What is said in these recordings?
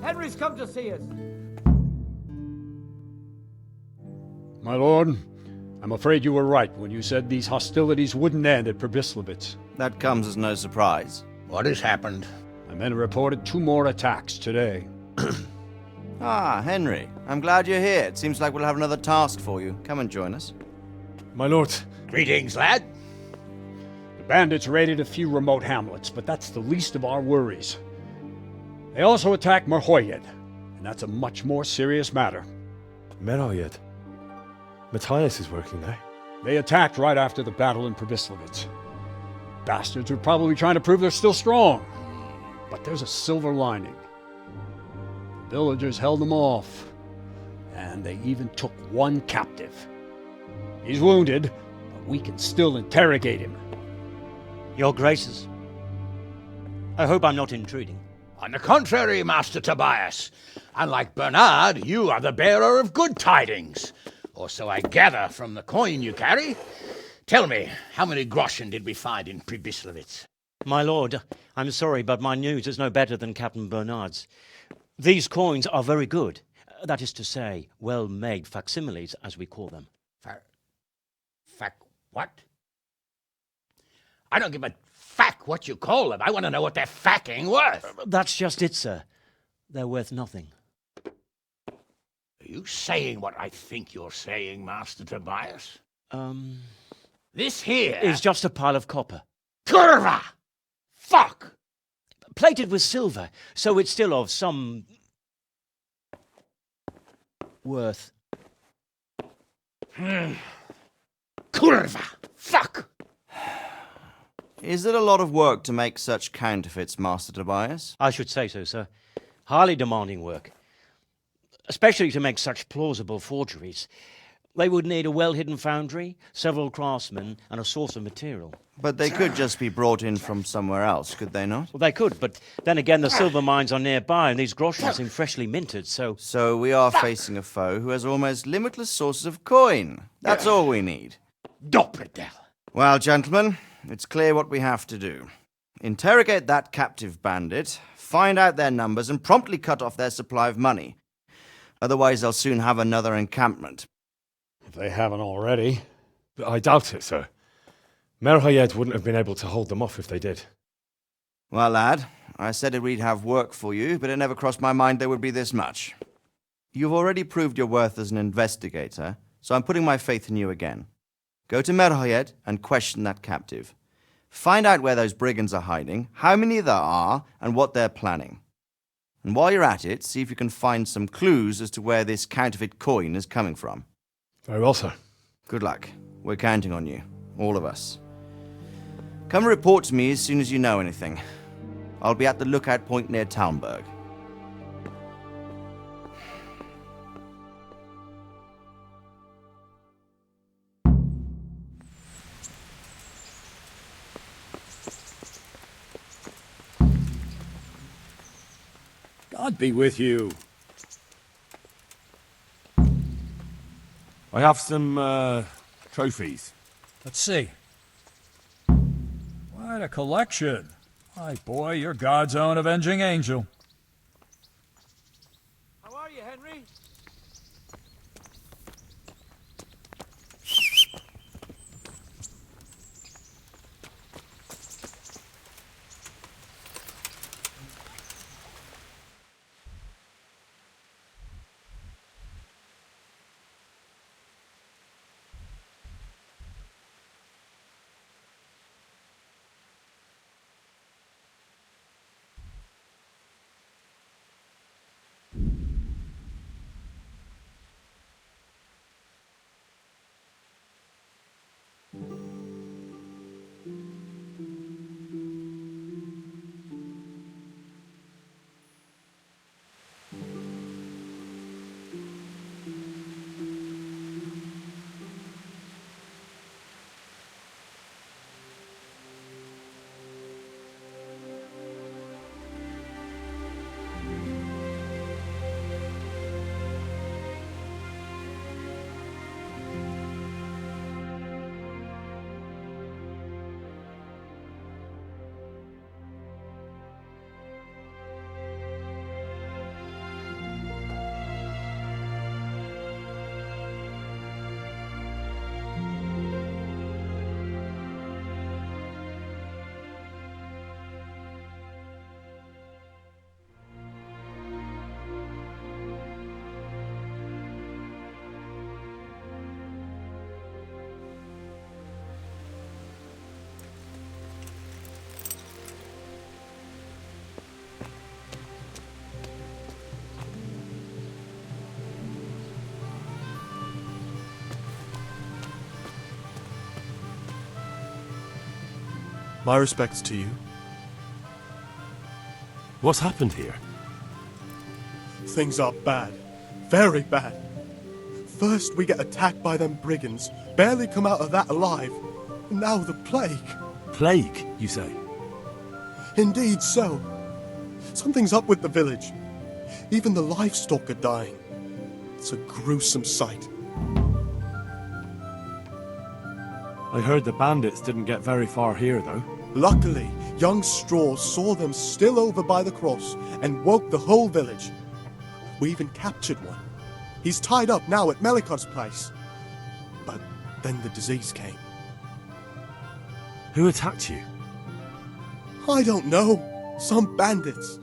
Henry's come to see us. My lord, I'm afraid you were right when you said these hostilities wouldn't end at Przemyslowice. That comes as no surprise. What has happened? My men reported 2 more attacks today. Ah, Henry. I'm glad you're here. It seems like we'll have another task for you. Come and join us. My lord. Greetings, lad. The bandits raided a few remote hamlets, but that's the least of our worries. They also attacked Merhojed, and that's a much more serious matter. Merhojed. Matthias is working there. They attacked right after the battle in Przemyslowice. Bastards are probably trying to prove they're still strong. But there's a silver lining. The villagers held them off, and they even took 1 captive. He's wounded, but we can still interrogate him. Your Graces, I hope I'm not intruding. On the contrary, Master Tobias. Unlike Bernard, you are the bearer of good tidings. Or so I gather from the coin you carry. Tell me, how many groschen did we find in Przemyslowice? My lord, I'm sorry, but my news is no better than Captain Bernard's. These coins are very good. That is to say, well-made facsimiles, as we call them. What? I don't give a fuck what you call them. I want to know what they're fucking worth. That's just it, sir. They're worth nothing. Are you saying what I think you're saying, Master Tobias? This here Is just a pile of copper. Kurva! Fuck! Plated with silver, so it's still of some worth. Kurva! Fuck! Is it a lot of work to make such counterfeits, Master Tobias? I should say so, sir. Highly demanding work. Especially to make such plausible forgeries. They would need a well-hidden foundry, several craftsmen, and a source of material. But they could just be brought in from somewhere else, could they not? Well, they could, but then again, the silver mines are nearby, and these groschen seem freshly minted, so... So we are facing a foe who has almost limitless sources of coin. That's all we need. Doppelder. Well, gentlemen, it's clear what we have to do. Interrogate that captive bandit, find out their numbers, and promptly cut off their supply of money. Otherwise, they'll soon have another encampment. If they haven't already. I doubt it, sir. Merhojed wouldn't have been able to hold them off if they did. Well, lad, I said we'd have work for you, but it never crossed my mind there would be this much. You've already proved your worth as an investigator, so I'm putting my faith in you again. Go to Merhojed and question that captive. Find out where those brigands are hiding, how many there are, and what they're planning. And while you're at it, see if you can find some clues as to where this counterfeit coin is coming from. Very well, sir. Good luck. We're counting on you. All of us. Come report to me as soon as you know anything. I'll be at the lookout point near Talmberg. God be with you. I have some, trophies. Let's see. Quite a collection. My boy, you're God's own avenging angel. How are you, Henry? My respects to you. What's happened here? Things are bad. Very bad. First we get attacked by them brigands, barely come out of that alive. And now the plague. Plague, you say? Indeed so. Something's up with the village. Even the livestock are dying. It's a gruesome sight. I heard the bandits didn't get very far here, though. Luckily, young Straw saw them still over by the cross and woke the whole village. We even captured one. He's tied up now at Melikar's place. But then the disease came. Who attacked you? I don't know. Some bandits.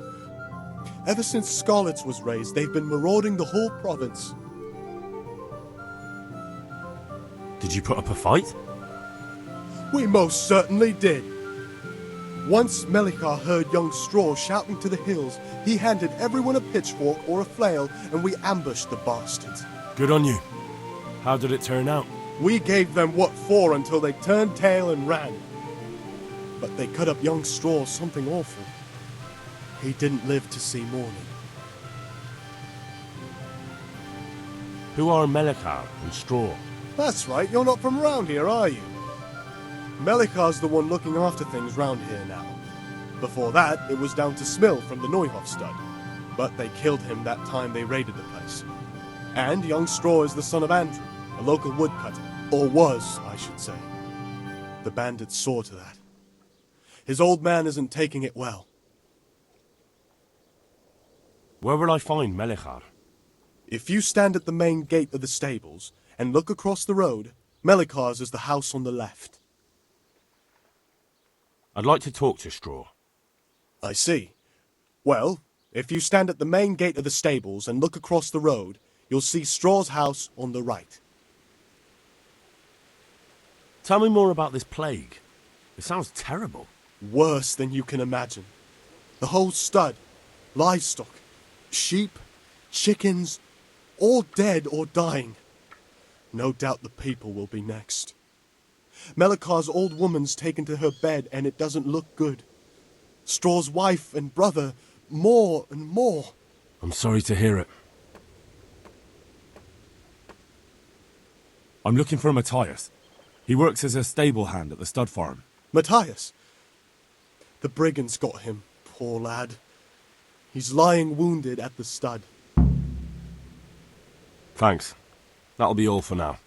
Ever since Scarlet's was raised, they've been marauding the whole province. Did you put up a fight? We most certainly did. Once Melikar heard young Straw shouting to the hills, he handed everyone a pitchfork or a flail, and we ambushed the bastards. Good on you. How did it turn out? We gave them what for until they turned tail and ran. But they cut up young Straw something awful. He didn't live to see morning. Who are Melikar and Straw? That's right, you're not from around here, are you? Melikar's the one looking after things round here now. Before that, it was down to Smill from the Neuhof stud. But they killed him that time they raided the place. And young Straw is the son of Andrew, a local woodcutter. Or was, I should say. The bandits saw to that. His old man isn't taking it well. Where will I find Melikar? If you stand at the main gate of the stables and look across the road, Melikar's is the house on the left. I'd like to talk to Straw. I see. Well, if you stand at the main gate of the stables and look across the road, you'll see Straw's house on the right. Tell me more about this plague. It sounds terrible. Worse than you can imagine. The whole stud, livestock, sheep, chickens, all dead or dying. No doubt the people will be next. Melikar's old woman's taken to her bed and it doesn't look good. Straw's wife and brother, more and more. I'm sorry to hear it. I'm looking for Matthias. He works as a stable hand at the stud farm. Matthias. The brigands got him, poor lad. He's lying wounded at the stud. Thanks. That'll be all for now.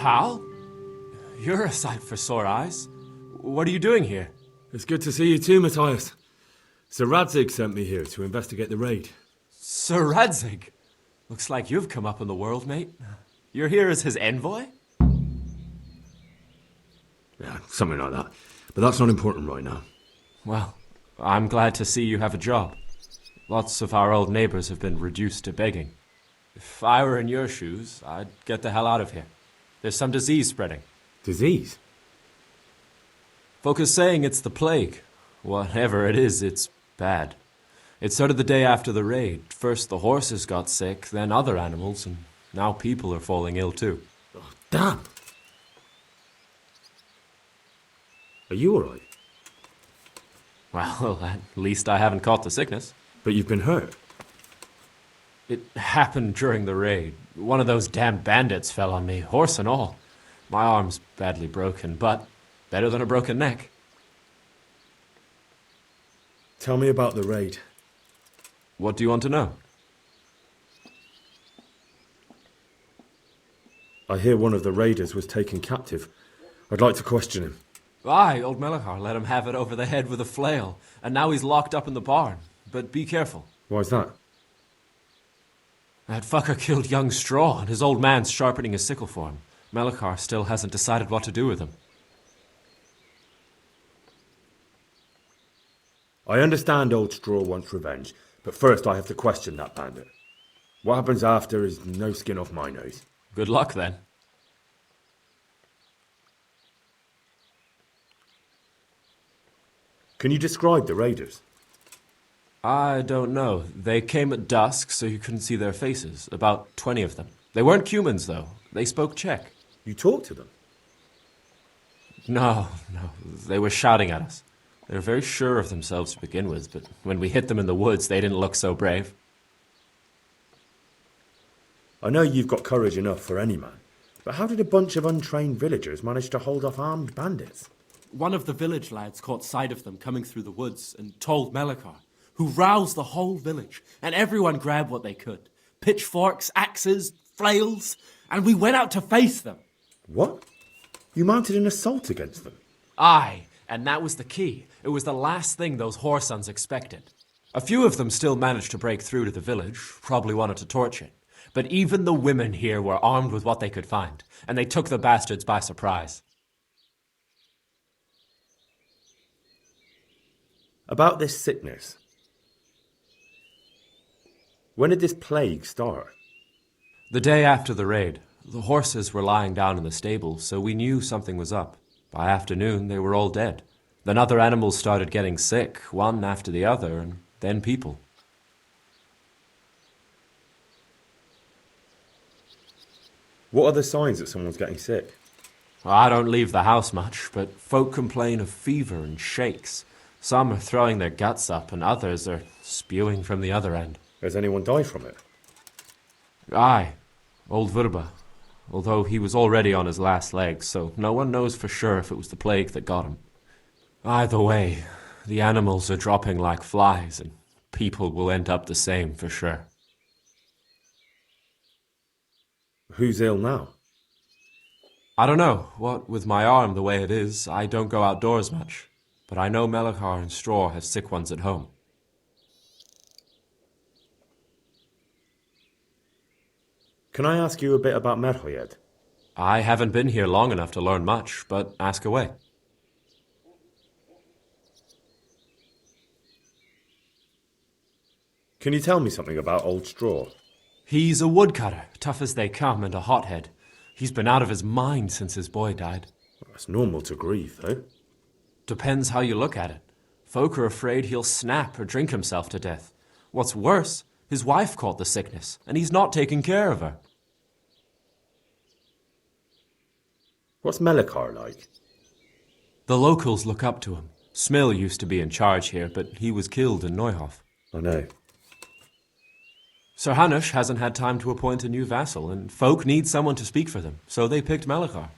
Hal? You're a sight for sore eyes. What are you doing here? It's good to see you too, Matthias. Sir Radzig sent me here to investigate the raid. Sir Radzig? Looks like you've come up in the world, mate. You're here as his envoy? Yeah, something like that. But that's not important right now. Well, I'm glad to see you have a job. Lots of our old neighbors have been reduced to begging. If I were in your shoes, I'd get the hell out of here. There's some disease spreading. Disease? Folk are saying it's the plague. Whatever it is, it's bad. It started the day after the raid. First the horses got sick, then other animals, and now people are falling ill too. Oh, damn! Are you alright? Well, at least I haven't caught the sickness. But you've been hurt. It happened during the raid. One of those damn bandits fell on me, horse and all. My arm's badly broken, but better than a broken neck. Tell me about the raid. What do you want to know? I hear one of the raiders was taken captive. I'd like to question him. Aye, old Melikar let him have it over the head with a flail, and now he's locked up in the barn. But be careful. Why's that? That fucker killed young Straw, and his old man's sharpening his sickle for him. Melikar still hasn't decided what to do with him. I understand old Straw wants revenge, but first I have to question that bandit. What happens after is no skin off my nose. Good luck, then. Can you describe the raiders? I don't know. They came at dusk, so you couldn't see their faces. About 20 of them. They weren't humans, though. They spoke Czech. You talked to them? No. They were shouting at us. They were very sure of themselves to begin with, but when we hit them in the woods, they didn't look so brave. I know you've got courage enough for any man, but how did a bunch of untrained villagers manage to hold off armed bandits? One of the village lads caught sight of them coming through the woods and told Melikar, who roused the whole village, and everyone grabbed what they could. Pitchforks, axes, flails, and we went out to face them. What? You mounted an assault against them? Aye, and that was the key. It was the last thing those whoresons expected. A few of them still managed to break through to the village, probably wanted to torch it. But even the women here were armed with what they could find, and they took the bastards by surprise. About this sickness. When did this plague start? The day after the raid, the horses were lying down in the stable, so we knew something was up. By afternoon, they were all dead. Then other animals started getting sick, one after the other, and then people. What are the signs that someone's getting sick? I don't leave the house much, but folk complain of fever and shakes. Some are throwing their guts up, and others are spewing from the other end. Has anyone died from it? Aye, old Verba. Although he was already on his last legs, so no one knows for sure if it was the plague that got him. Either way, the animals are dropping like flies, and people will end up the same for sure. Who's ill now? I don't know. What with my arm the way it is, I don't go outdoors much. But I know Melikar and Straw have sick ones at home. Can I ask you a bit about Merhojed? I haven't been here long enough to learn much, but ask away. Can you tell me something about Old Straw? He's a woodcutter, tough as they come, and a hothead. He's been out of his mind since his boy died. That's normal to grieve, though. Depends how you look at it. Folk are afraid he'll snap or drink himself to death. What's worse, his wife caught the sickness, and he's not taking care of her. What's Melikar like? The locals look up to him. Smill used to be in charge here, but he was killed in Neuhof. I know. Sir Hanush hasn't had time to appoint a new vassal, and folk need someone to speak for them, so they picked Melikar.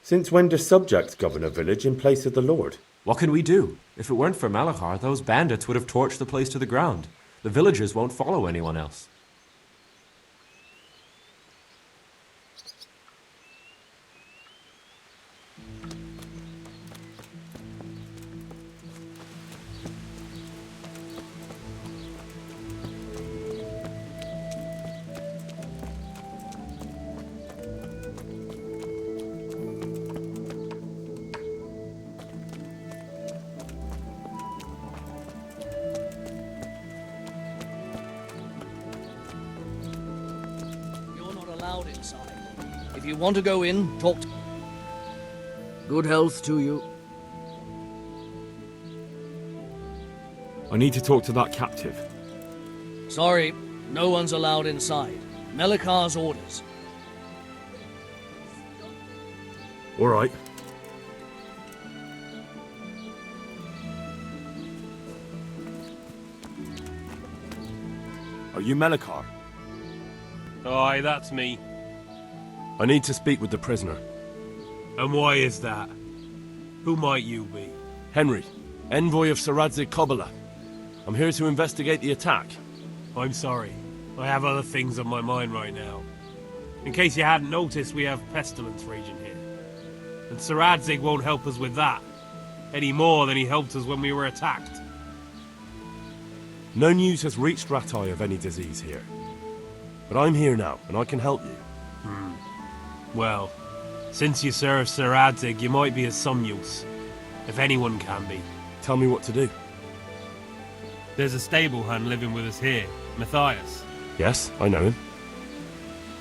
Since when do subjects govern a village in place of the lord? What can we do? If it weren't for Melikar, those bandits would have torched the place to the ground. The villagers won't follow anyone else. Inside. If you want to go in, talk to... Good health to you. I need to talk to that captive. Sorry, no one's allowed inside. Melikar's orders. All right. Are you Melikar? Aye, that's me. I need to speak with the prisoner. And why is that? Who might you be? Henry, envoy of Sir Radzig Kobyla. I'm here to investigate the attack. I'm sorry. I have other things on my mind right now. In case you hadn't noticed, we have pestilence raging here. And Sir Radzig won't help us with that. Any more than he helped us when we were attacked. No news has reached Ratai of any disease here. But I'm here now, and I can help you. Well, since you serve Sir Radzig, you might be of some use. If anyone can be. Tell me what to do. There's a stable hand living with us here, Matthias. Yes, I know him.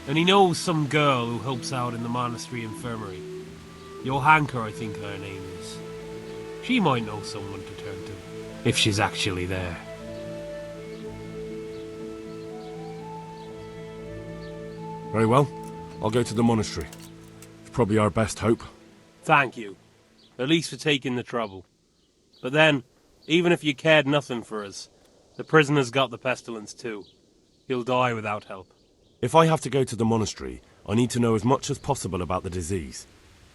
And he knows some girl who helps out in the monastery infirmary. Johanka, I think her name is. She might know someone to turn to, if she's actually there. Very well. I'll go to the monastery. It's probably our best hope. Thank you. At least for taking the trouble. But then, even if you cared nothing for us, the prisoner's got the pestilence too. He'll die without help. If I have to go to the monastery, I need to know as much as possible about the disease.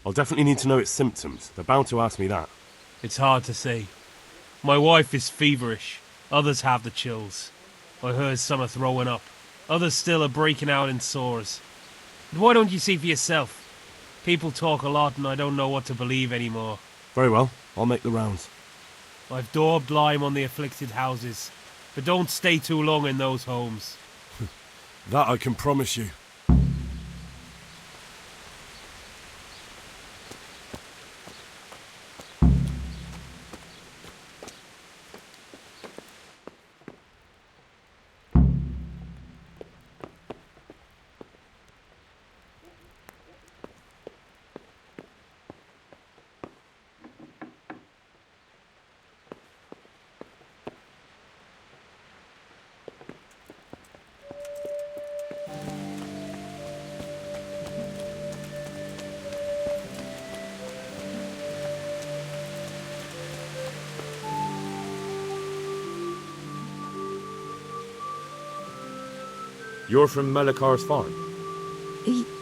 I'll definitely need to know its symptoms. They're bound to ask me that. It's hard to say. My wife is feverish. Others have the chills. I heard some are throwing up. Others still are breaking out in sores. But why don't you see for yourself? People talk a lot and I don't know what to believe anymore. Very well. I'll make the rounds. I've daubed lime on the afflicted houses. But don't stay too long in those homes. That I can promise you. You're from Melikar's farm?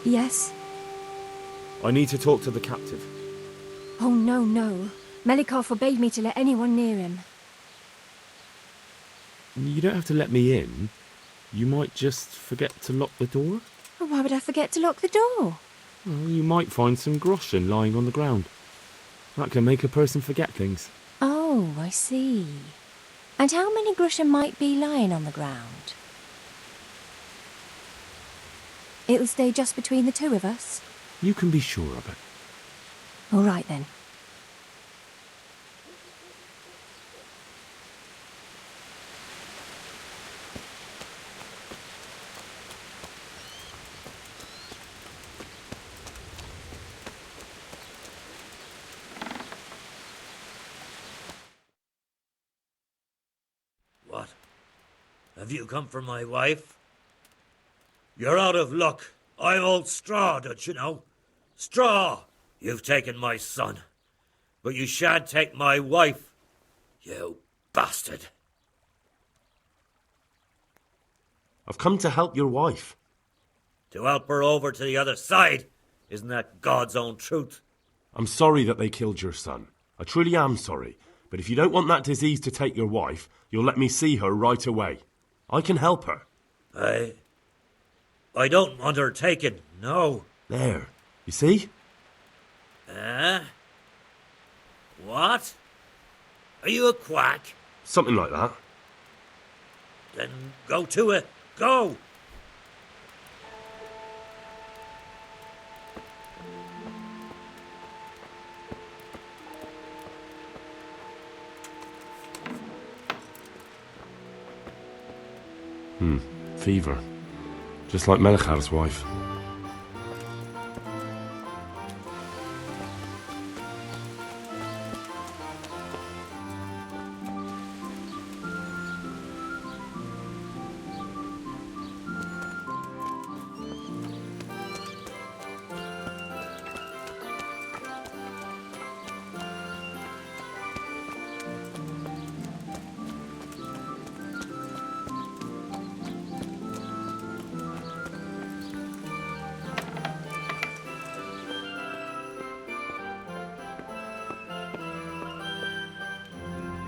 Yes. I need to talk to the captive. Oh, no. Melikar forbade me to let anyone near him. You don't have to let me in. You might just forget to lock the door. Well, why would I forget to lock the door? Well, you might find some groschen lying on the ground. That can make a person forget things. Oh, I see. And how many groschen might be lying on the ground? It'll stay just between the two of us? You can be sure of it. All right, then. What? Have you come for my wife? You're out of luck. I'm old Straw, don't you know? Straw! You've taken my son. But you shan't take my wife. You bastard. I've come to help your wife. To help her over to the other side. Isn't that God's own truth? I'm sorry that they killed your son. I truly am sorry. But if you don't want that disease to take your wife, you'll let me see her right away. I can help her. I don't want her taken, no. There. You see? What? Are you a quack? Something like that. Then go to it. Go! Fever. Just like Melikar's wife.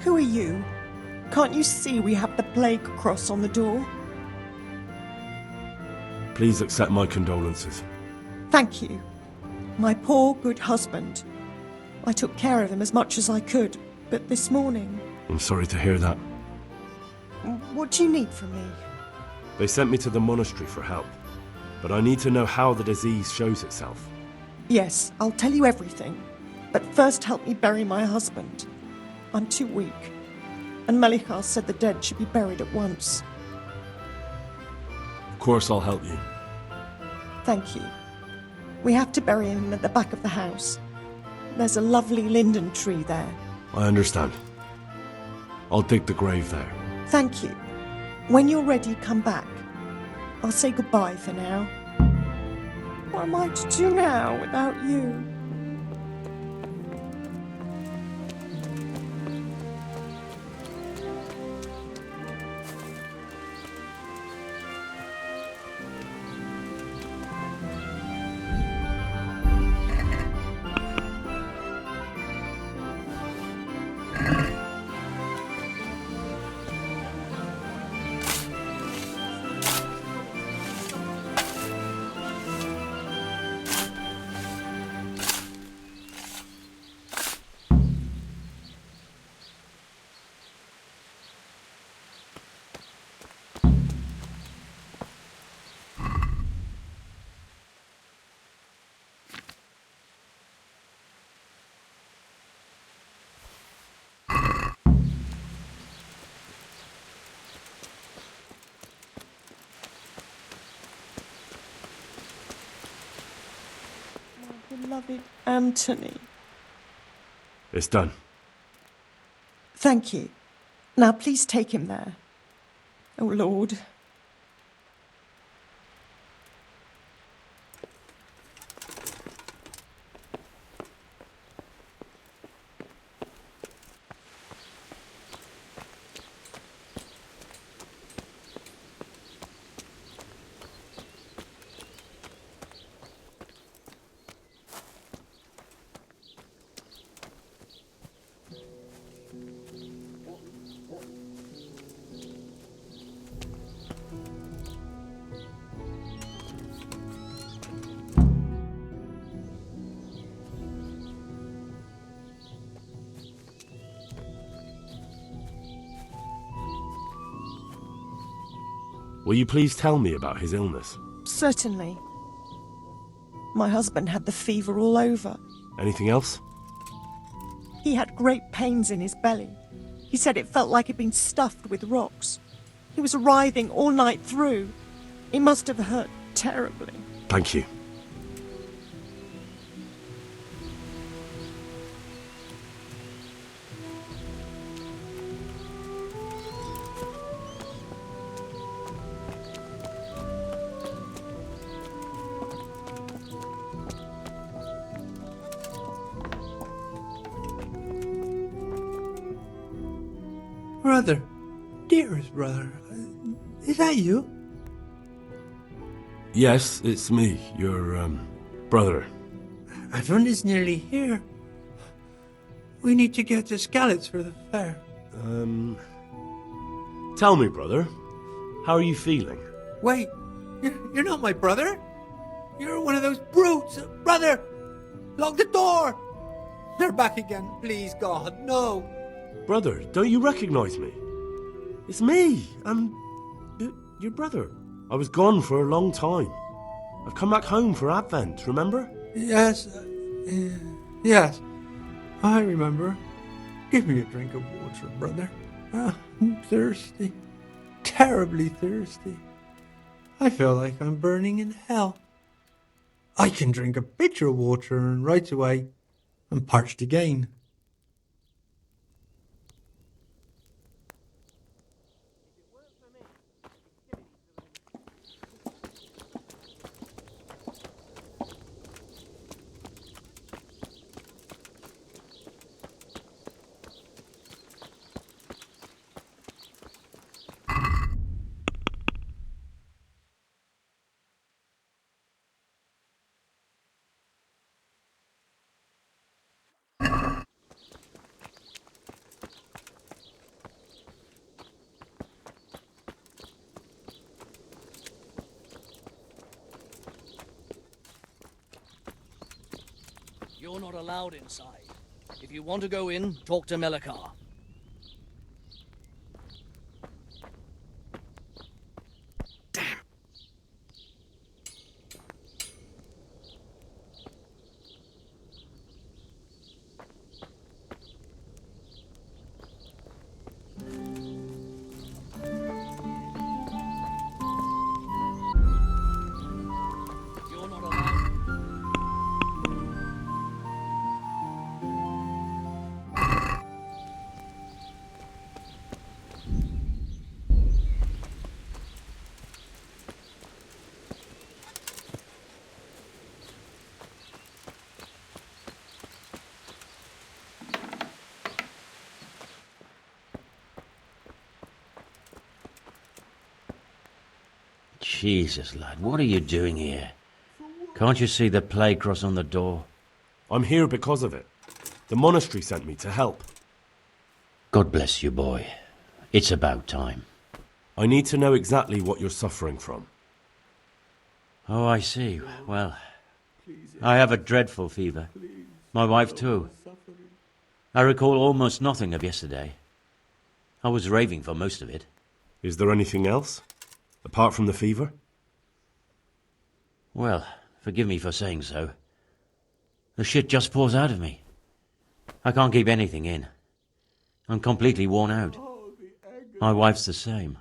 Who are you? Can't you see we have the plague cross on the door? Please accept my condolences. Thank you. My poor, good husband. I took care of him as much as I could, but this morning... I'm sorry to hear that. What do you need from me? They sent me to the monastery for help. But I need to know how the disease shows itself. Yes, I'll tell you everything. But first help me bury my husband. I'm too weak. and Melikar said the dead should be buried at once. Of course I'll help you. Thank you. We have to bury him at the back of the house. There's a lovely linden tree there. I understand. I'll dig the grave there. Thank you. When you're ready, come back. I'll say goodbye for now. What am I to do now without you? Beloved Anthony. It's done. Thank you. Now please take him there. Oh, Lord. Will you please tell me about his illness? Certainly. My husband had the fever all over. Anything else? He had great pains in his belly. He said it felt like it'd been stuffed with rocks. He was writhing all night through. It must have hurt terribly. Thank you. Brother, dearest brother, is that you? Yes, it's me, your, brother. Everyone is nearly here. We need to get to Skalitz for the fair. Tell me, brother, how are you feeling? Wait, you're not my brother? You're one of those brutes! Brother! Lock the door! They're back again, please God, no! Brother, don't you recognize me? It's me, your brother. I was gone for a long time. I've come back home for Advent, remember? Yes, yes, I remember. Give me a drink of water, brother. I'm thirsty, terribly thirsty. I feel like I'm burning in hell. I can drink a pitcher of water and right away I'm parched again. You're not allowed inside. If you want to go in, talk to Melikar. Damn. Jesus, lad, what are you doing here? Can't you see the plague cross on the door? I'm here because of it. The monastery sent me to help. God bless you, boy. It's about time. I need to know exactly what you're suffering from. Oh, I see. Well, I have a dreadful fever. My wife, too. I recall almost nothing of yesterday. I was raving for most of it. Is there anything else? Apart from the fever? Well, forgive me for saying so. The shit just pours out of me. I can't keep anything in. I'm completely worn out. My wife's the same.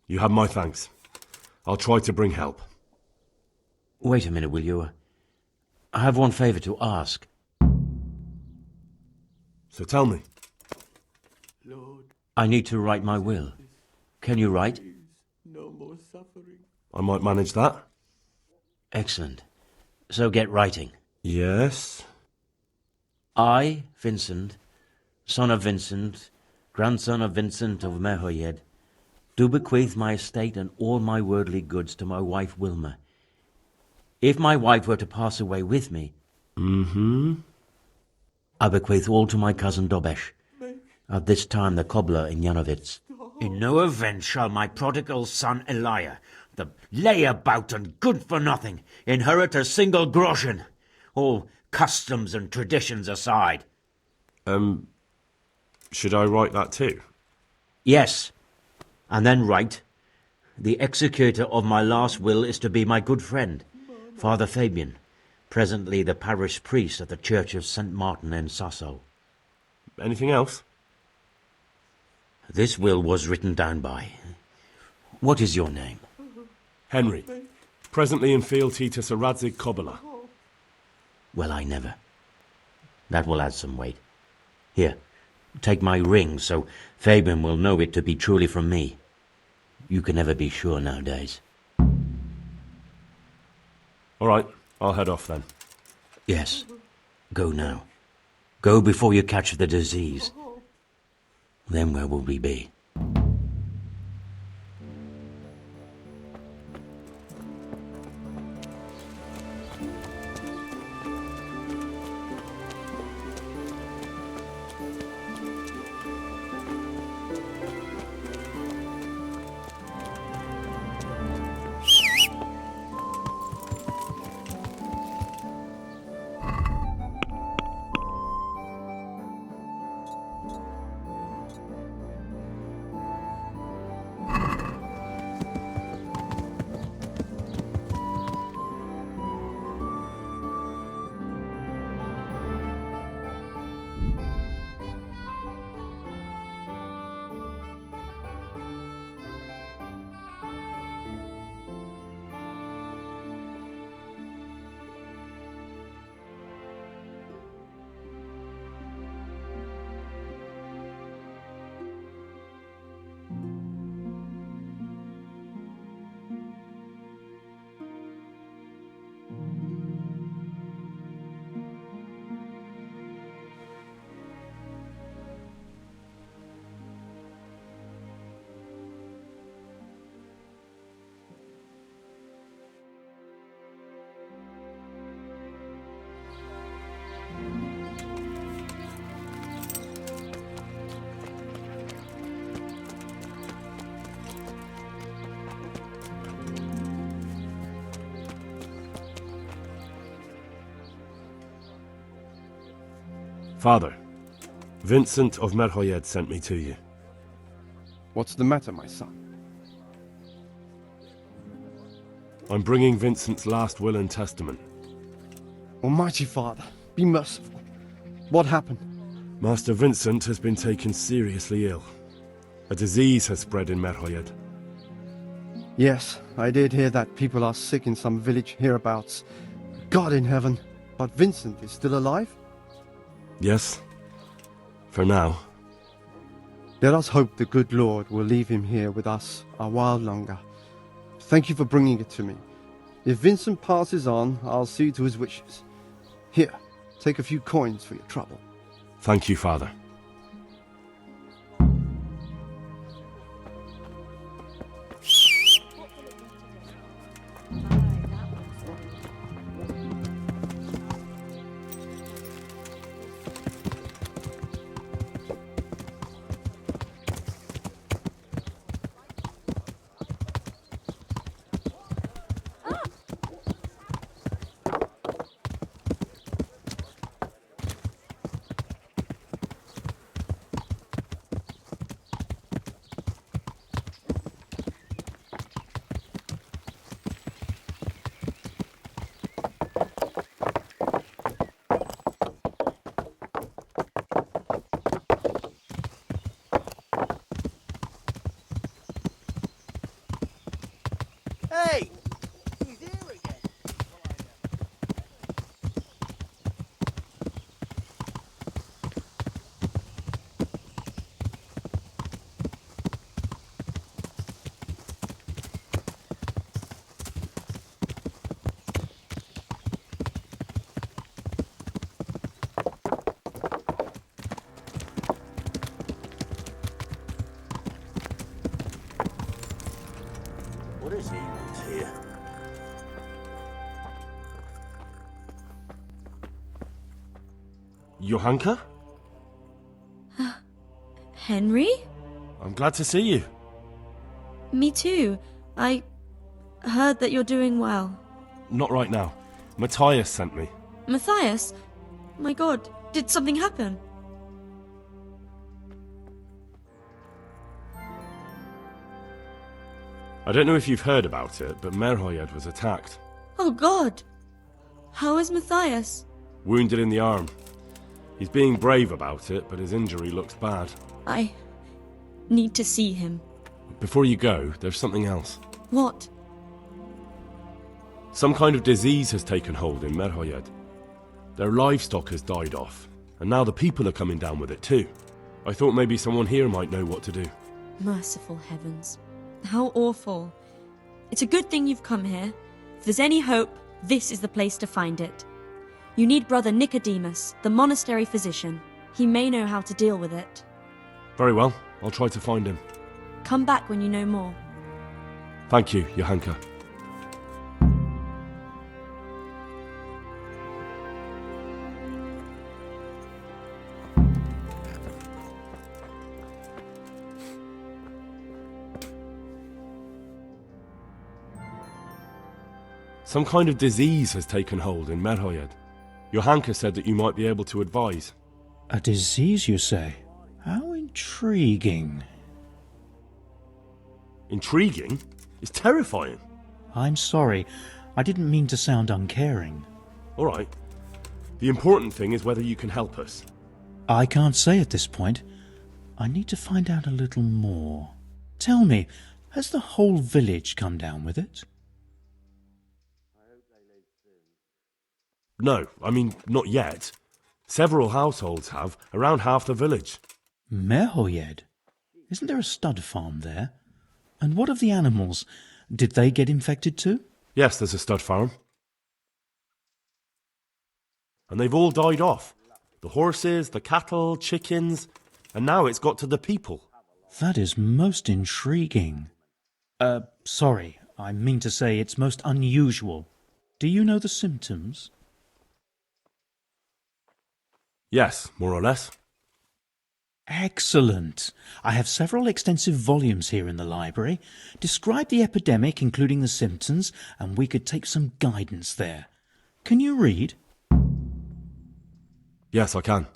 You have my thanks. I'll try to bring help. Wait a minute, will you? I have one favour to ask. So tell me. I need to write my will. Can you write? I might manage that. Excellent. So get writing. Yes? I, Vincent, son of Vincent, grandson of Vincent of Merhojed, do bequeath my estate and all my worldly goods to my wife Wilma. If my wife were to pass away with me, I bequeath all to my cousin Dobesh, at this time the cobbler in Janovitz. In no event shall my prodigal son Elia, the layabout and good-for-nothing, inherit a single groschen, all customs and traditions aside. Should I write that too? Yes, and then write, the executor of my last will is to be my good friend, Father Fabian, presently the parish priest at the Church of St. Martin in Sasso. Anything else? This will was written down by. What is your name? Henry, presently in fealty to Sir Radzig Kobyla. Well, I never. That will add some weight. Here, take my ring, so Fabian will know it to be truly from me. You can never be sure nowadays. All right, I'll head off then. Yes, go now. Go before you catch the disease. Then where will we be? Father, Vincent of Merhojed sent me to you. What's the matter, my son? I'm bringing Vincent's last will and testament. Almighty Father, be merciful. What happened? Master Vincent has been taken seriously ill. A disease has spread in Merhojed. Yes, I did hear that people are sick in some village hereabouts. God in heaven, but Vincent is still alive? Yes, for now. Let us hope the good Lord will leave him here with us a while longer. Thank you for bringing it to me. If Vincent passes on, I'll see to his wishes. Here, take a few coins for your trouble. Thank you, Father. does he want here? Johanka? Henry? I'm glad to see you. Me too. I heard that you're doing well. Not right now. Matthias sent me. Matthias? My god, did something happen? I don't know if you've heard about it, but Merhojed was attacked. Oh god! How is Matthias? Wounded in the arm. He's being brave about it, but his injury looks bad. I need to see him. Before you go, there's something else. What? Some kind of disease has taken hold in Merhojed. Their livestock has died off, and now the people are coming down with it too. I thought maybe someone here might know what to do. Merciful heavens. How awful. It's a good thing you've come here. If there's any hope, this is the place to find it. You need Brother Nicodemus, the monastery physician. He may know how to deal with it. Very well, I'll try to find him. Come back when you know more. Thank you, Johanka. Some kind of disease has taken hold in Merhojed. Johanka said that you might be able to advise. A disease, you say? How intriguing. Intriguing? It's terrifying. I'm sorry. I didn't mean to sound uncaring. All right. The important thing is whether you can help us. I can't say at this point. I need to find out a little more. Tell me, has the whole village come down with it? No, I mean, not yet. Several households have, around half the village. Merhojed? Isn't there a stud farm there? And what of the animals? Did they get infected too? Yes, there's a stud farm. And they've all died off. The horses, the cattle, chickens, and now it's got to the people. That is most intriguing. Sorry, I mean to say it's most unusual. Do you know the symptoms? Yes, more or less. Excellent. I have several extensive volumes here in the library. Describe the epidemic, including the symptoms, and we could take some guidance there. Can you read? Yes, I can.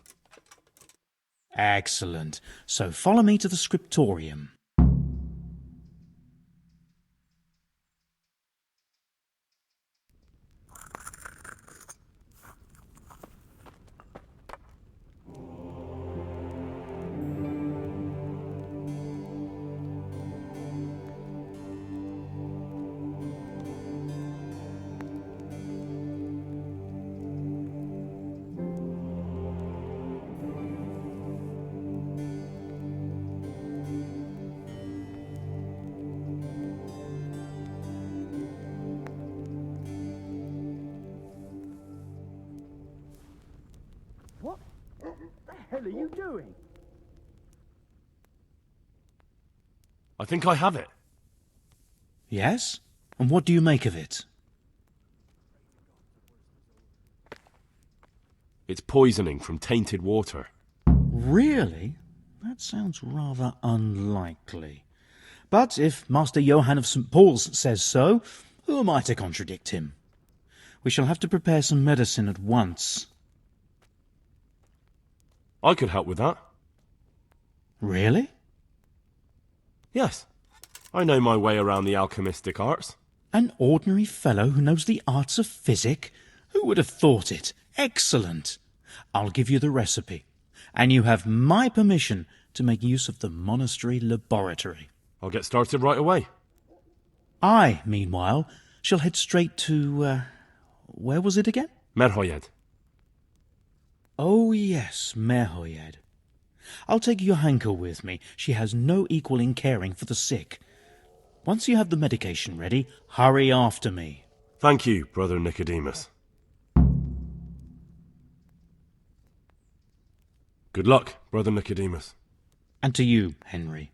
Excellent. So follow me to the scriptorium. What the hell are you doing? I think I have it. Yes? And what do you make of it? It's poisoning from tainted water. Really? That sounds rather unlikely. But if Master Johann of St. Paul's says so, who am I to contradict him? We shall have to prepare some medicine at once. I could help with that. Really? Yes. I know my way around the alchemistic arts. An ordinary fellow who knows the arts of physic? Who would have thought it? Excellent. I'll give you the recipe, and you have my permission to make use of the monastery laboratory. I'll get started right away. I, meanwhile, shall head straight to, where was it again? Merhojed. Oh, yes, Merhojed. I'll take Johanka with me. She has no equal in caring for the sick. Once you have the medication ready, hurry after me. Thank you, Brother Nicodemus. Good luck, Brother Nicodemus. And to you, Henry.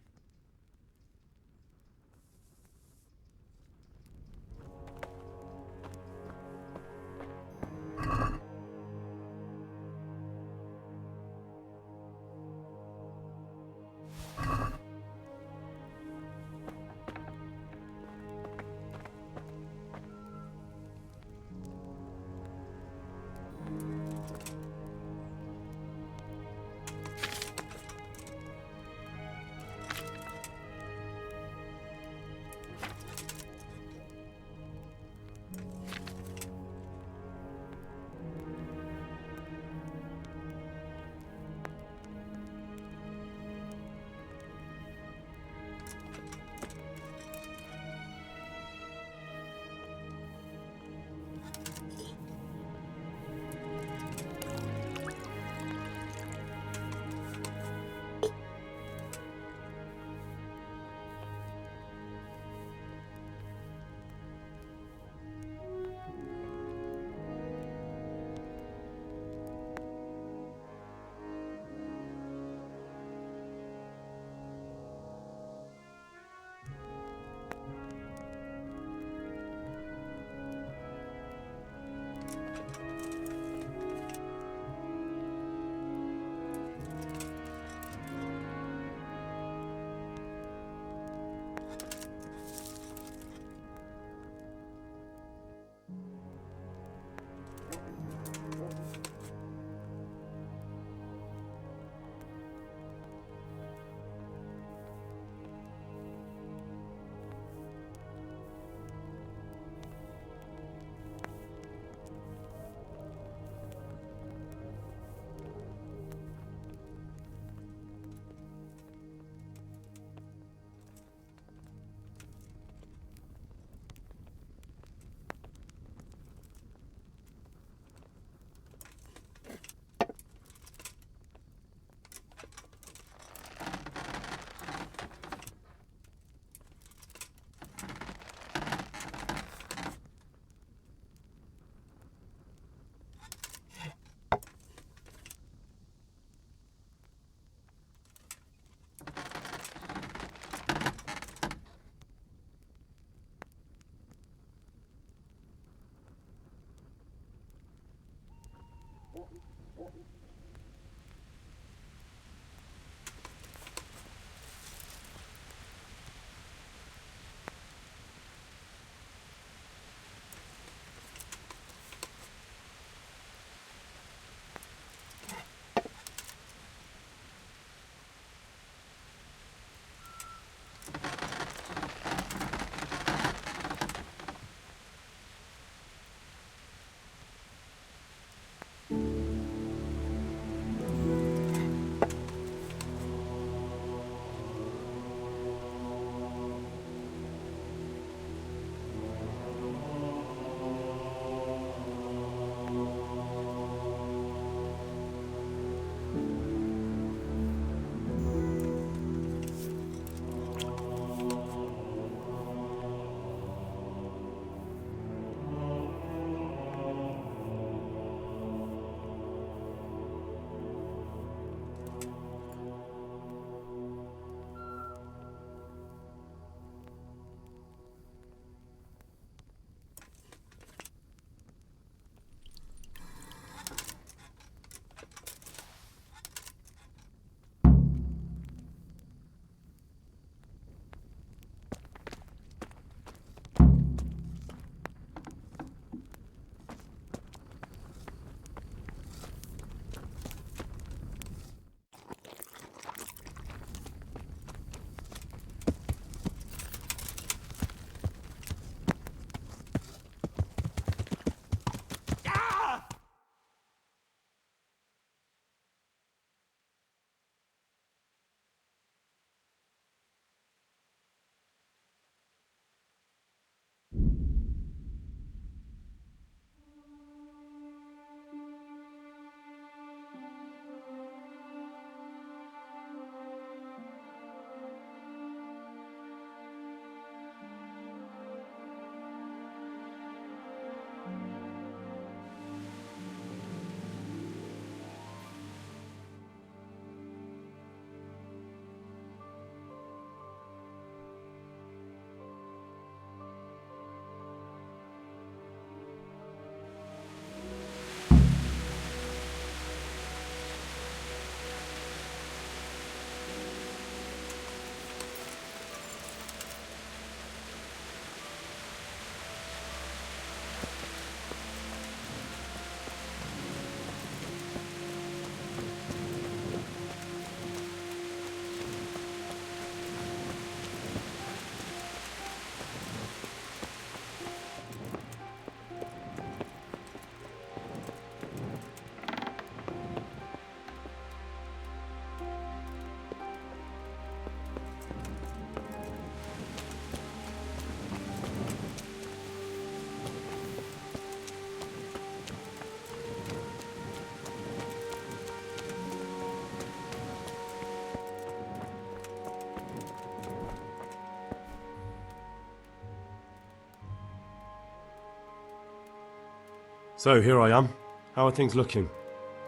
So, here I am. How are things looking?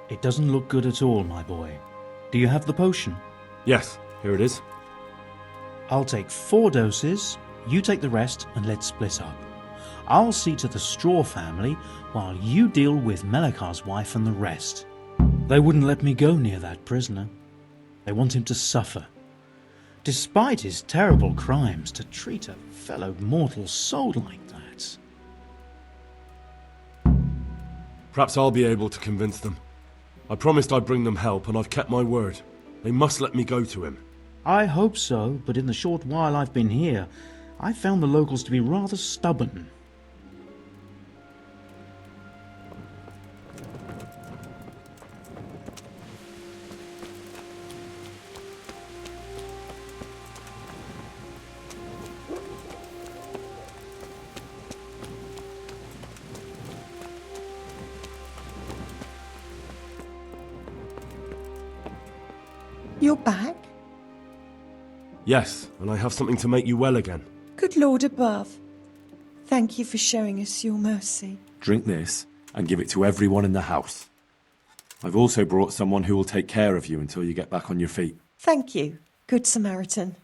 It doesn't look good at all, my boy. Do you have the potion? Yes, here it is. I'll take 4 doses, you take the rest, and let's split up. I'll see to the Straw family, while you deal with Melikar's wife and the rest. They wouldn't let me go near that prisoner. They want him to suffer. Despite his terrible crimes, to treat a fellow mortal soul like that. Perhaps I'll be able to convince them. I promised I'd bring them help, and I've kept my word. They must let me go to him. I hope so, but in the short while I've been here, I've found the locals to be rather stubborn. You're back? Yes, and I have something to make you well again. Good Lord above. Thank you for showing us your mercy. Drink this and give it to everyone in the house. I've also brought someone who will take care of you until you get back on your feet. Thank you, Good Samaritan.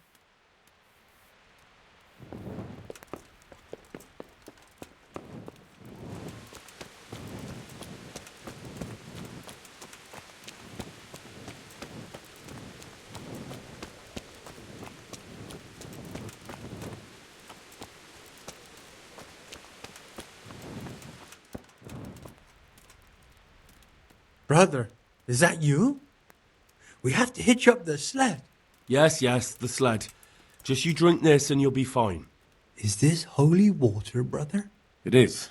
Brother, is that you? We have to hitch up the sled. Yes, the sled. Just you drink this and you'll be fine. Is this holy water, brother? It is.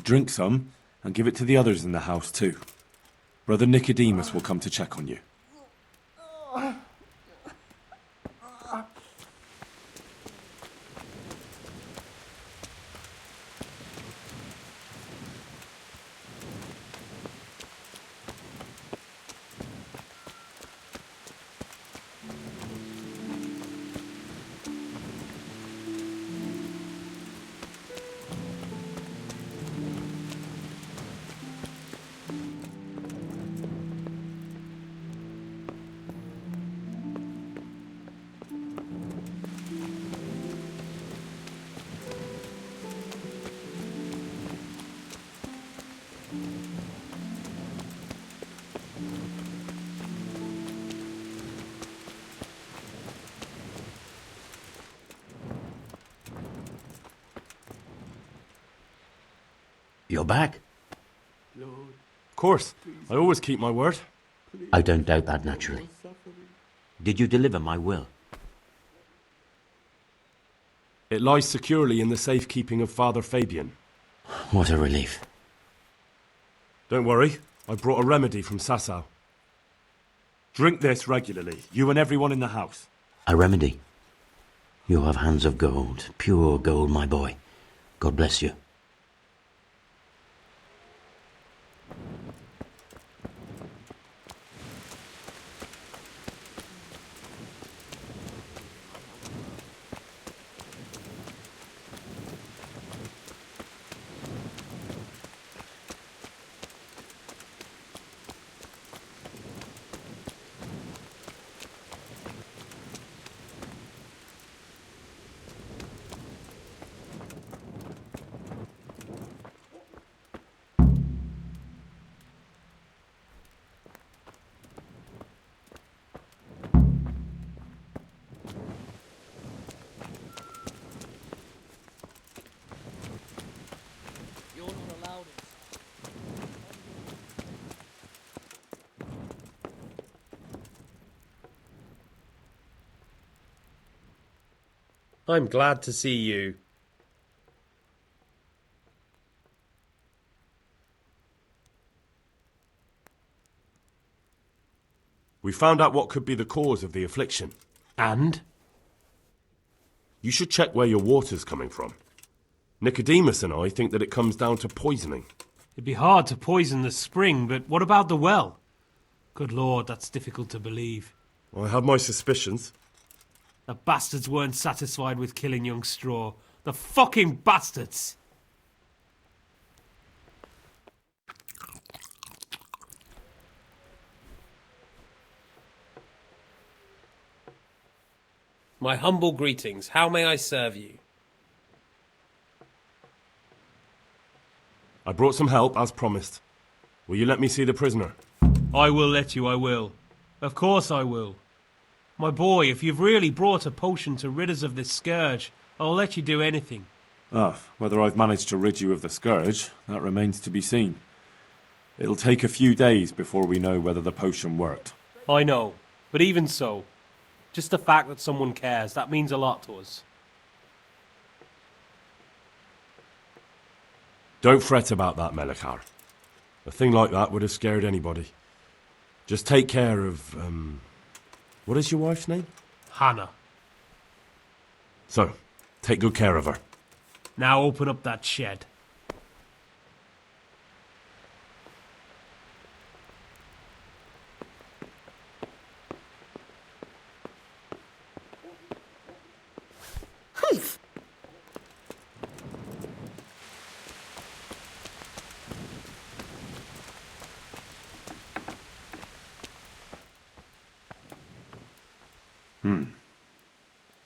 Drink some and give it to the others in the house too. Brother Nicodemus will come to check on you. You're back? Of course. I always keep my word. I don't doubt that, naturally. Did you deliver my will? It lies securely in the safekeeping of Father Fabian. What a relief. Don't worry. I brought a remedy from Sasau. Drink this regularly, you and everyone in the house. A remedy? You have hands of gold, pure gold, my boy. God bless you. I'm glad to see you. We found out what could be the cause of the affliction. And? You should check where your water's coming from. Nicodemus and I think that it comes down to poisoning. It'd be hard to poison the spring, but what about the well? Good Lord, that's difficult to believe. I have my suspicions. The bastards weren't satisfied with killing young Straw. The fucking bastards! My humble greetings. How may I serve you? I brought some help, as promised. Will you let me see the prisoner? I will let you, I will. Of course I will. My boy, if you've really brought a potion to rid us of this scourge, I'll let you do anything. Whether I've managed to rid you of the scourge, that remains to be seen. It'll take a few days before we know whether the potion worked. I know, but even so, just the fact that someone cares, that means a lot to us. Don't fret about that, Melekar. A thing like that would have scared anybody. Just take care of, what is your wife's name? Hannah. So, take good care of her. Now open up that shed.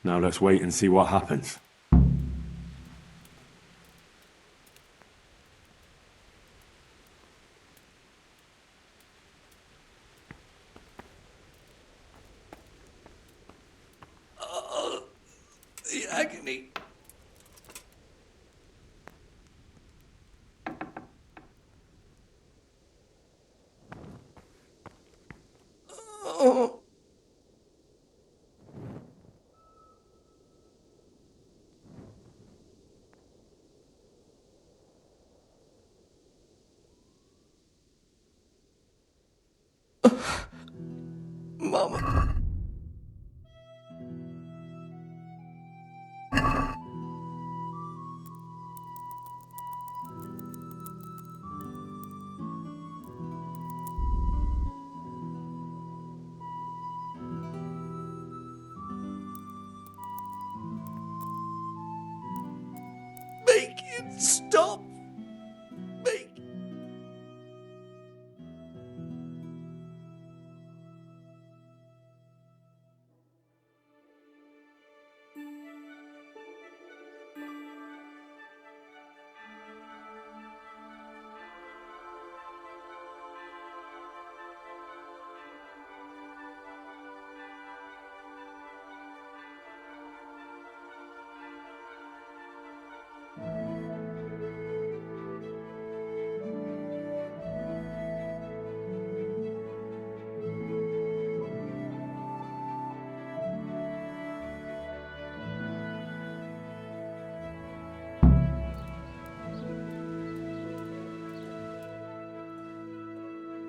Now let's wait and see what happens. The agony. Stop! Me!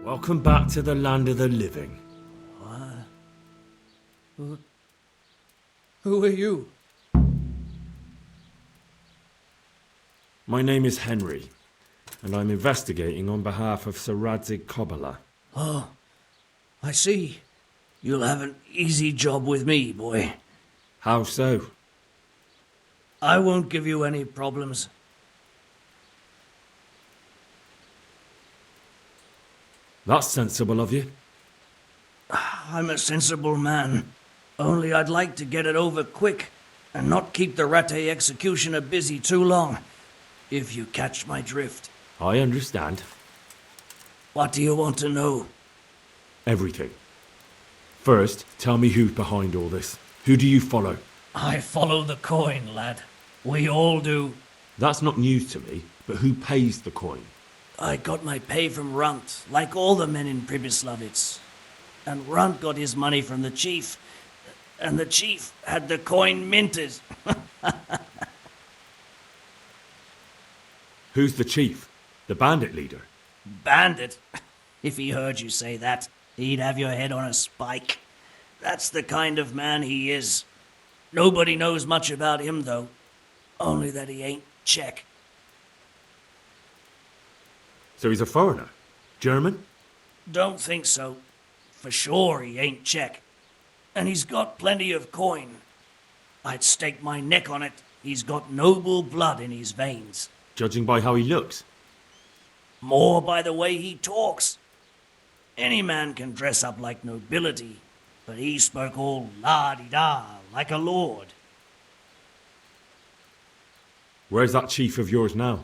Welcome back to the land of the living. Who are you? My name is Henry, and I'm investigating on behalf of Sir Radzig Kobyla. Oh, I see. You'll have an easy job with me, boy. How so? I won't give you any problems. That's sensible of you. I'm a sensible man. Only I'd like to get it over quick and not keep the Rattay executioner busy too long, if you catch my drift. I understand. What do you want to know? Everything. First, tell me who's behind all this. Who do you follow? I follow the coin, lad. We all do. That's not news to me, but who pays the coin? I got my pay from Runt, like all the men in Pribyslavitz. And Runt got his money from the chief. And the chief had the coin minted. Who's the chief? The bandit leader? Bandit? If he heard you say that, he'd have your head on a spike. That's the kind of man he is. Nobody knows much about him, though. Only that he ain't Czech. So he's a foreigner? German? Don't think so. For sure he ain't Czech. And he's got plenty of coin. I'd stake my neck on it. He's got noble blood in his veins. Judging by how he looks? More by the way he talks. Any man can dress up like nobility, but he spoke all la-di-da, like a lord. Where's that chief of yours now?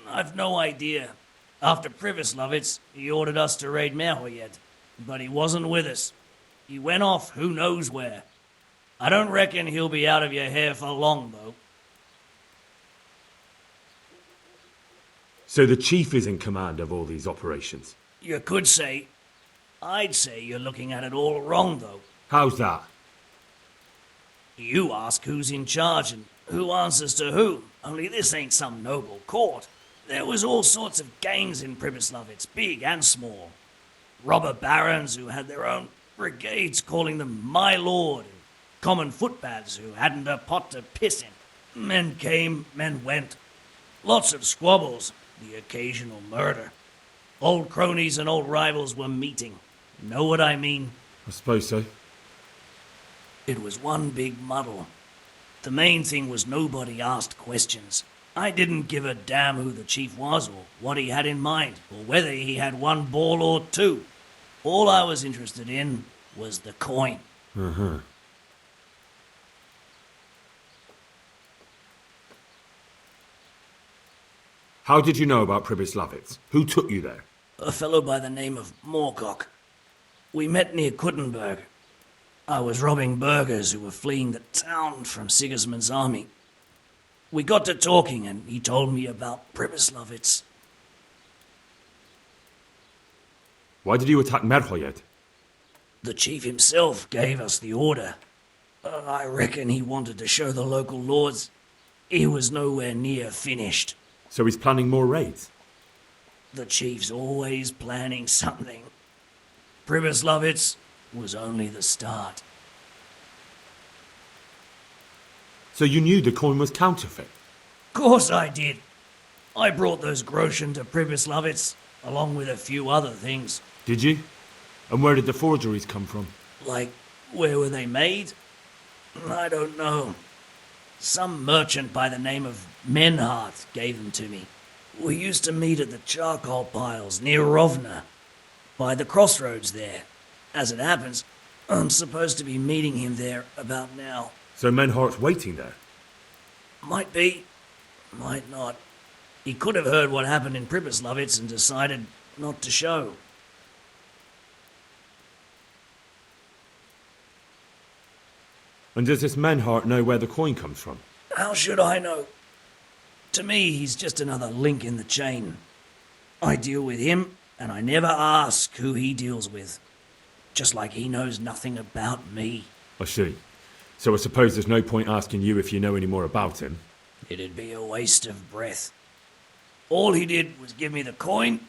I've no idea. After Pribyslavitz, he ordered us to raid Merhojed, but he wasn't with us. He went off who knows where. I don't reckon he'll be out of your hair for long, though. So the chief is in command of all these operations? You could say. I'd say you're looking at it all wrong, though. How's that? You ask who's in charge and who answers to who, only this ain't some noble court. There was all sorts of gangs in Pribyslavitz, big and small. Robber barons who had their own brigades calling them my lord, and common footpads who hadn't a pot to piss in. Men came, men went. Lots of squabbles, the occasional murder. Old cronies and old rivals were meeting. Know what I mean? I suppose so. It was one big muddle. The main thing was nobody asked questions. I didn't give a damn who the chief was or what he had in mind, or whether he had one ball or two. All I was interested in was the coin. Uh-huh. How did you know about Pribyslavitz? Who took you there? A fellow by the name of Moorcock. We met near Kuttenberg. I was robbing burghers who were fleeing the town from Sigismund's army. We got to talking and he told me about Pribyslavitz. Why did you attack Merhojed? The chief himself gave us the order. I reckon he wanted to show the local lords he was nowhere near finished. So he's planning more raids? The chief's always planning something. Pribyslavitz was only the start. So you knew the coin was counterfeit? Course I did. I brought those groschen to Pribyslavitz, along with a few other things. Did you? And where did the forgeries come from? Like, where were they made? I don't know. Some merchant by the name of Merhojed gave them to me. We used to meet at the charcoal piles near Rovna, by the crossroads there. As it happens, I'm supposed to be meeting him there about now. So Menhart's waiting there? Might be, might not. He could have heard what happened in Pribyslavitz and decided not to show. And does this Menhart know where the coin comes from? How should I know? To me, he's just another link in the chain. I deal with him, and I never ask who he deals with. Just like he knows nothing about me. I see. So I suppose there's no point asking you if you know any more about him. It'd be a waste of breath. All he did was give me the coin,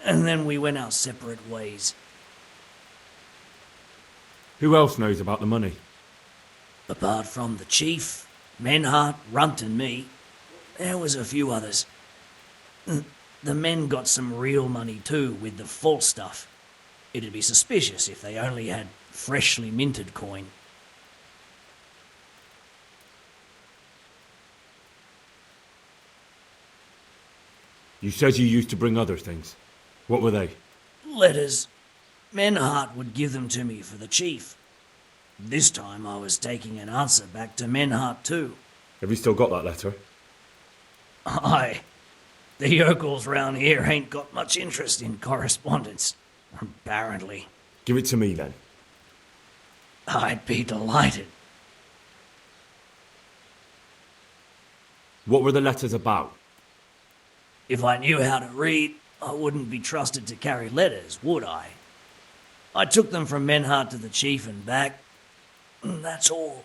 and then we went our separate ways. Who else knows about the money? Apart from the chief, Menhart, Runt and me, there was a few others. The men got some real money too with the false stuff. It'd be suspicious if they only had freshly minted coin. You said you used to bring other things. What were they? Letters. Menhart would give them to me for the chief. This time I was taking an answer back to Menhart too. Have you still got that letter? Aye. The yokels round here ain't got much interest in correspondence, apparently. Give it to me then. I'd be delighted. What were the letters about? If I knew how to read, I wouldn't be trusted to carry letters, would I? I took them from Menhart to the chief and back. That's all.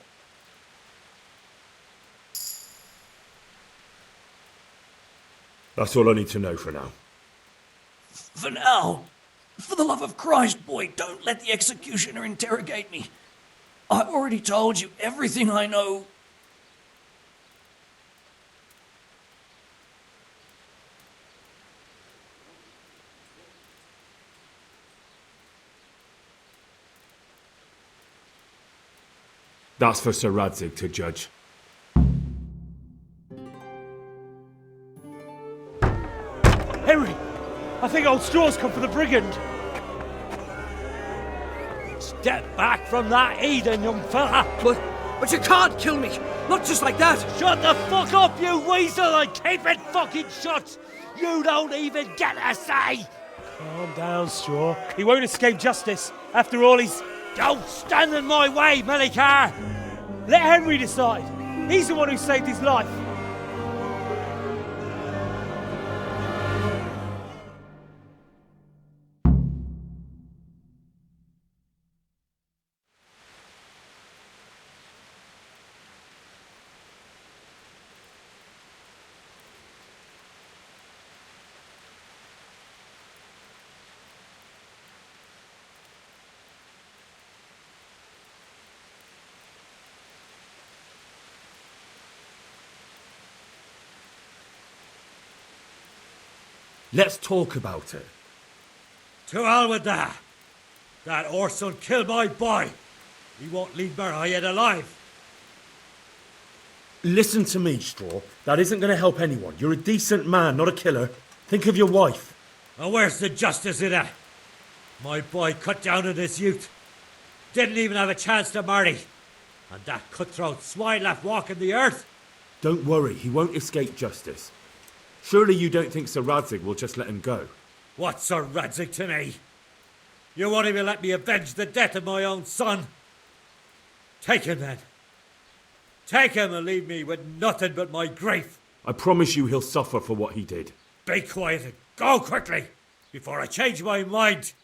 That's all I need to know for now. For now, for the love of Christ, boy, don't let the executioner interrogate me. I've already told you everything I know. That's for Sir Radzig to judge. Henry! I think old Straw's come for the brigand! Step back from that Eden, young fella! But you can't kill me! Not just like that! Shut the fuck up, you weasel, and keep it fucking shut! You don't even get a say! Calm down, Straw. He won't escape justice. After all, he's... Don't stand in my way, Melikar! Let Henry decide. He's the one who saved his life. Let's talk about it. To hell with that! That Orson killed my boy! He won't leave Merhojed alive! Listen to me, Straw. That isn't going to help anyone. You're a decent man, not a killer. Think of your wife. And where's the justice in that? My boy cut down on his youth. Didn't even have a chance to marry. And that cutthroat swine left walking the earth. Don't worry, he won't escape justice. Surely you don't think Sir Radzig will just let him go? What's Sir Radzig to me? You won't even let me avenge the death of my own son? Take him then. Take him and leave me with nothing but my grief. I promise you he'll suffer for what he did. Be quiet and go quickly, before I change my mind.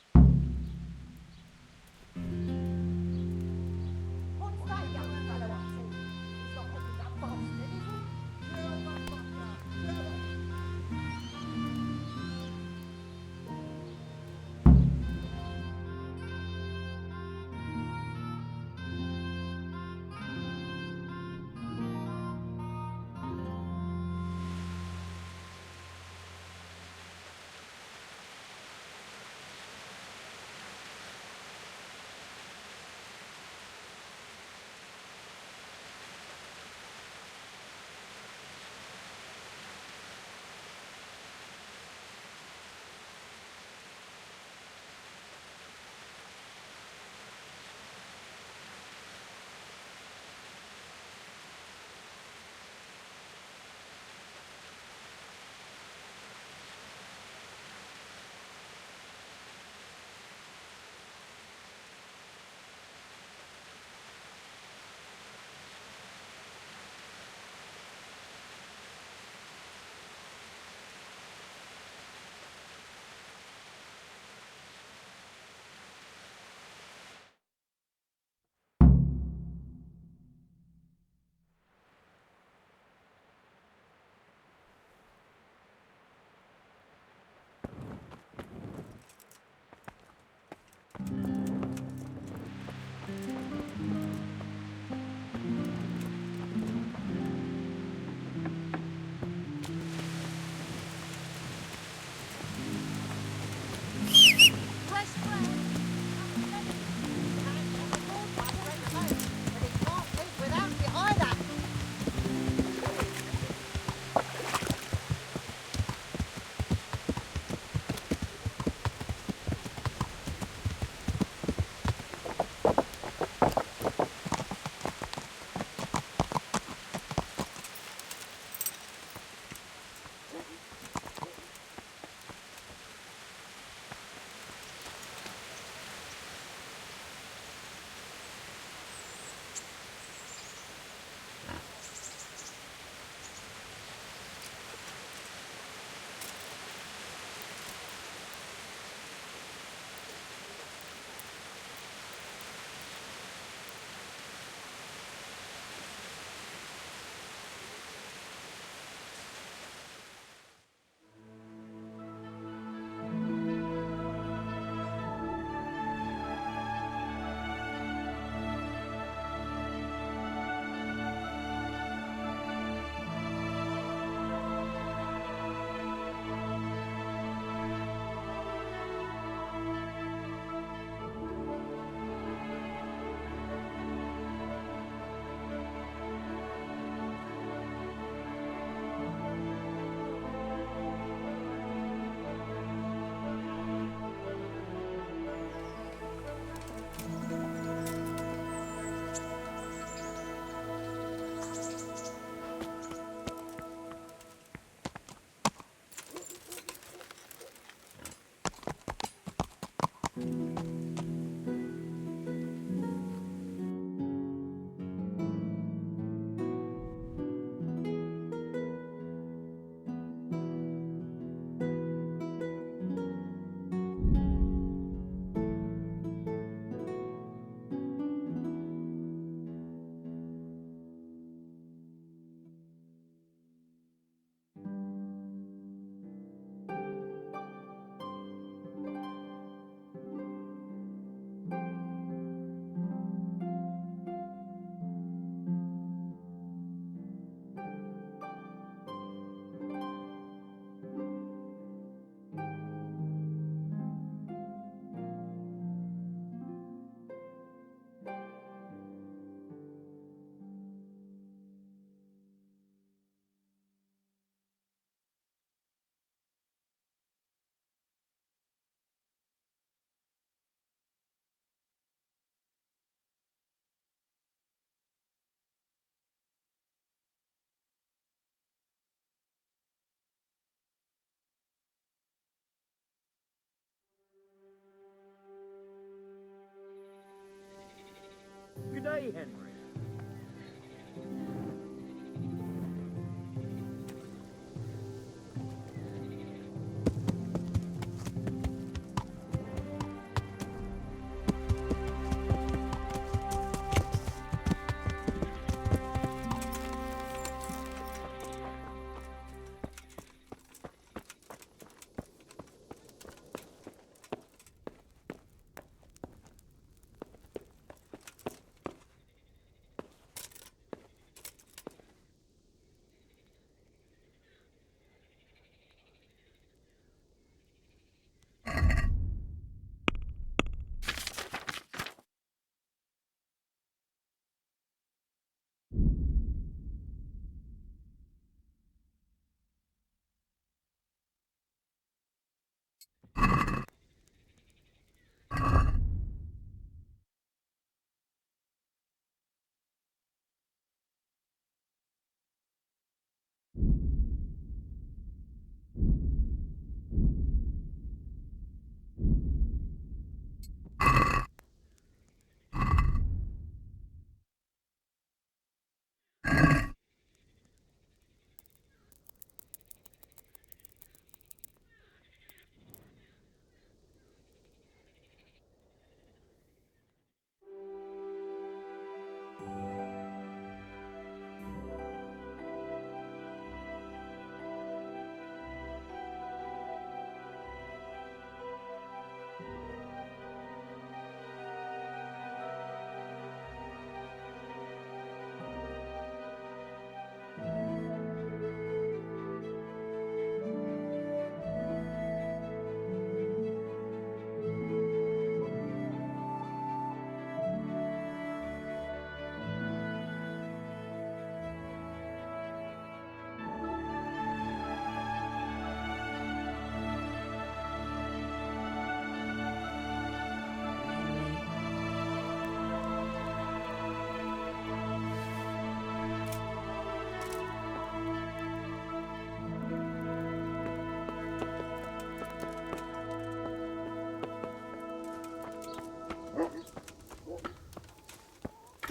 day, Henry.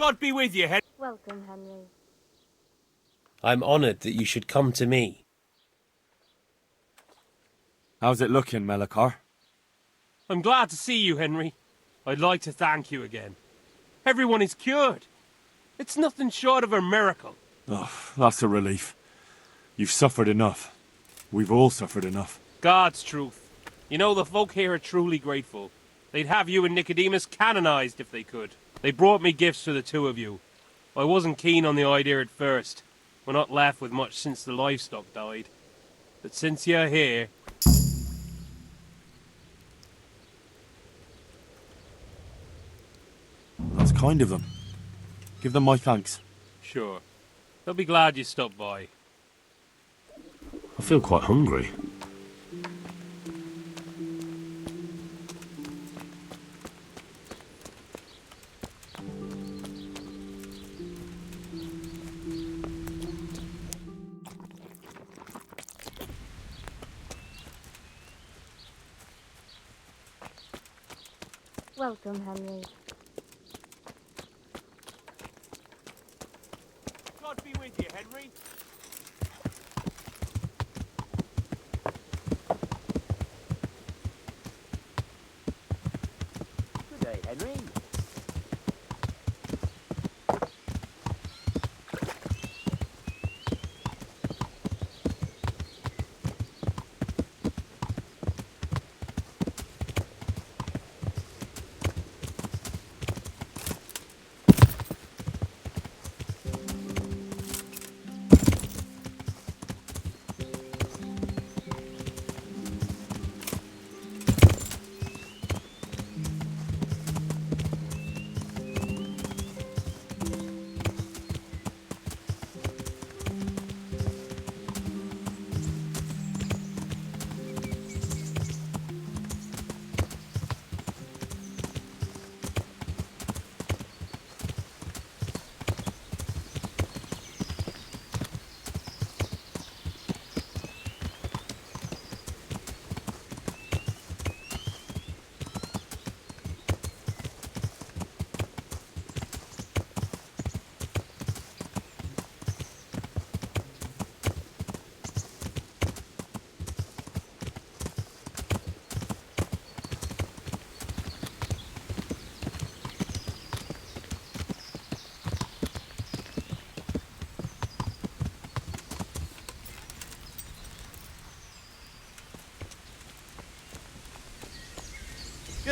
God be with you, Henry. Welcome, Henry. I'm honoured that you should come to me. How's it looking, Melikar? I'm glad to see you, Henry. I'd like to thank you again. Everyone is cured. It's nothing short of a miracle. Oh, that's a relief. You've suffered enough. We've all suffered enough. God's truth. You know, the folk here are truly grateful. They'd have you and Nicodemus canonized if they could. They brought me gifts for the two of you. I wasn't keen on the idea at first. We're not left with much since the livestock died. But since you're here... That's kind of them. Give them my thanks. Sure. They'll be glad you stopped by. I feel quite hungry. Welcome, Henry. God be with you, Henry. Good day, Henry.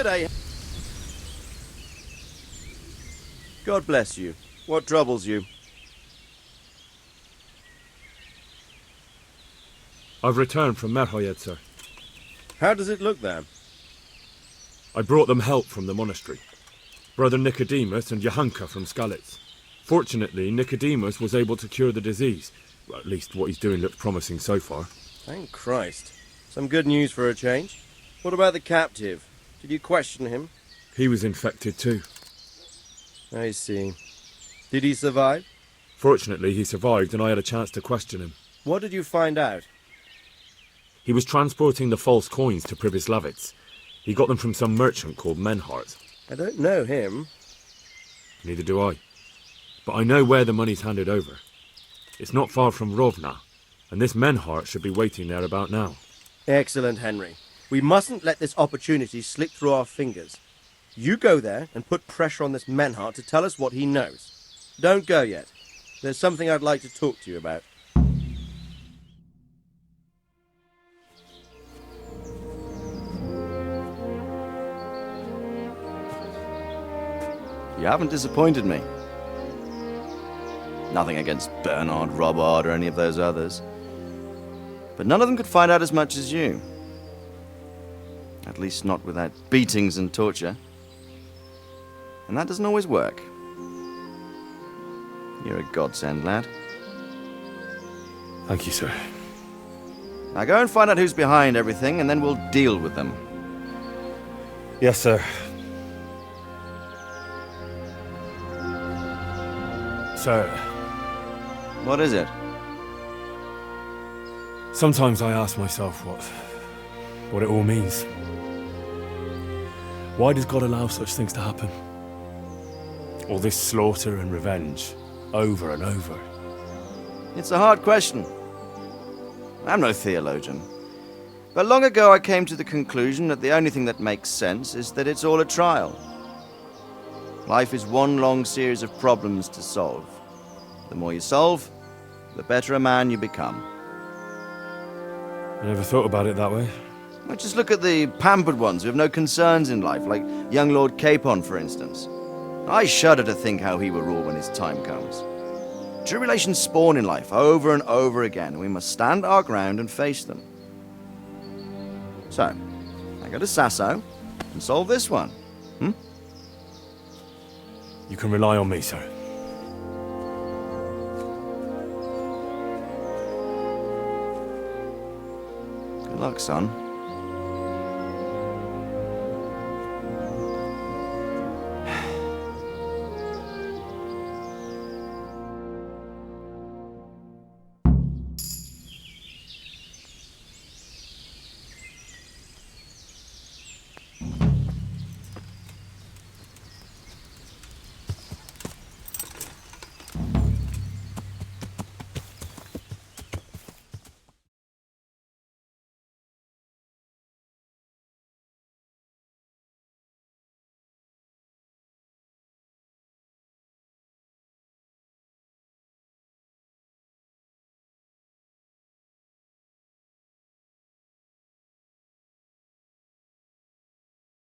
Good day. God bless you. What troubles you? I've returned from Merhojed, sir. How does it look there? I brought them help from the monastery. Brother Nicodemus and Johanka from Skalitz. Fortunately, Nicodemus was able to cure the disease. Well, at least what he's doing looks promising so far. Thank Christ. Some good news for a change. What about the captive? Did you question him? He was infected too. I see. Did he survive? Fortunately, he survived and I had a chance to question him. What did you find out? He was transporting the false coins to Pribyslavitz. He got them from some merchant called Merhojed. I don't know him. Neither do I. But I know where the money's handed over. It's not far from Rovna, and this Merhojed should be waiting there about now. Excellent, Henry. We mustn't let this opportunity slip through our fingers. You go there and put pressure on this Merhojed to tell us what he knows. Don't go yet. There's something I'd like to talk to you about. You haven't disappointed me. Nothing against Bernard, Robert, or any of those others. But none of them could find out as much as you. At least not without beatings and torture. And that doesn't always work. You're a godsend, lad. Thank you, sir. Now go and find out who's behind everything, and then we'll deal with them. Yes, sir. Sir. What is it? Sometimes I ask myself what it all means. Why does God allow such things to happen? All this slaughter and revenge, over and over. It's a hard question. I'm no theologian. But long ago I came to the conclusion that the only thing that makes sense is that it's all a trial. Life is one long series of problems to solve. The more you solve, the better a man you become. I never thought about it that way. Well, just look at the pampered ones who have no concerns in life, like young Lord Capon, for instance. I shudder to think how he will rule when his time comes. Tribulations spawn in life over and over again, and we must stand our ground and face them. So, I go to Sasso and solve this one. You can rely on me, sir. Good luck, son.